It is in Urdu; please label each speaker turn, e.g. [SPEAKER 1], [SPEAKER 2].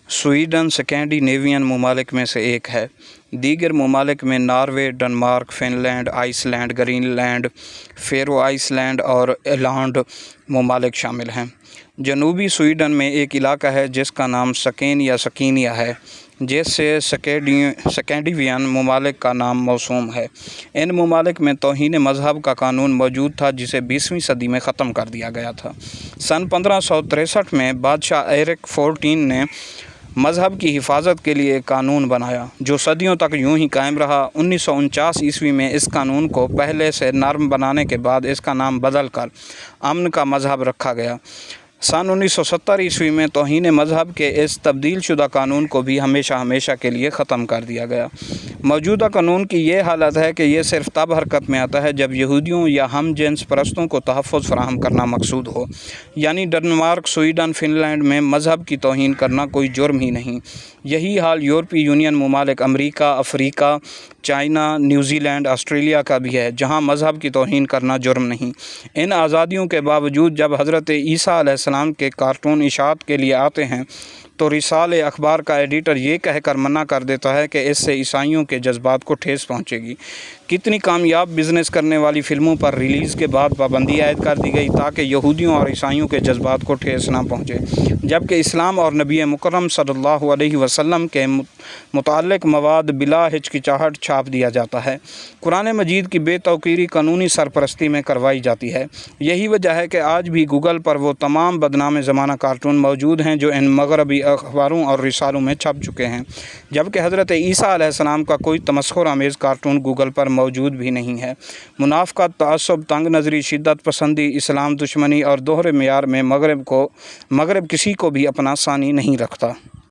[SPEAKER 1] سویڈن اسکینڈینیوین ممالک میں سے ایک ہے۔ دیگر ممالک میں Norway, Denmark, Finland, Iceland, Greenland, Faroe Islands اور ایلانڈ ممالک شامل ہیں۔ جنوبی سویڈن میں ایک علاقہ ہے جس کا نام سکین یا سکینیا ہے، جس سے اسکینڈینیوین ممالک کا نام موسوم ہے۔ ان ممالک میں توہین مذہب کا قانون موجود تھا جسے 20ویں صدی میں ختم کر دیا گیا تھا۔ سن 1563 میں بادشاہ ایرک 14 نے مذہب کی حفاظت کے لیے ایک قانون بنایا جو صدیوں تک یوں ہی قائم رہا۔ 1949 میں اس قانون کو پہلے سے نرم بنانے کے بعد اس کا نام بدل کر امن کا مذہب رکھا گیا۔ سن 1970 میں توہین مذہب کے اس تبدیل شدہ قانون کو بھی ہمیشہ کے لیے ختم کر دیا گیا۔ موجودہ قانون کی یہ حالت ہے کہ یہ صرف تب حرکت میں آتا ہے جب یہودیوں یا ہم جنس پرستوں کو تحفظ فراہم کرنا مقصود ہو، یعنی ڈنمارک، سویڈن، فن لینڈ میں مذہب کی توہین کرنا کوئی جرم ہی نہیں۔ یہی حال یورپی یونین ممالک امریکہ، افریقہ، چائنا، نیوزی لینڈ، آسٹریلیا کا بھی ہے، جہاں مذہب کی توہین کرنا جرم نہیں۔ ان آزادیوں کے باوجود جب حضرت عیسیٰ علیہ السلام کے کارٹون اشاعت کے لیے آتے ہیں تو رسالہ اخبار کا ایڈیٹر یہ کہہ کر منع کر دیتا ہے کہ اس سے عیسائیوں کے جذبات کو ٹھیس پہنچے گی۔ کتنی کامیاب بزنس کرنے والی فلموں پر ریلیز کے بعد پابندی عائد کر دی گئی تاکہ یہودیوں اور عیسائیوں کے جذبات کو ٹھیس نہ پہنچے، جبکہ اسلام اور نبی مکرم صلی اللہ علیہ وسلم کے متعلق مواد بلا ہچکچاہٹ چھاپ دیا جاتا ہے۔ قرآن مجید کی بے توقیری قانونی سرپرستی میں کروائی جاتی ہے۔ یہی وجہ ہے کہ آج بھی گوگل پر وہ تمام بدنام زمانہ کارٹون موجود ہیں جو ان مغربی اخباروں اور رسالوں میں چھپ چکے ہیں، جبکہ حضرت عیسیٰ علیہ السلام کا کوئی تمسخر آمیز کارٹون گوگل پر موجود بھی نہیں ہے۔ منافقت، تعصب، تنگ نظری، شدت پسندی، اسلام دشمنی اور دوہرے معیار میں مغرب کسی کو بھی اپنا ثانی نہیں رکھتا۔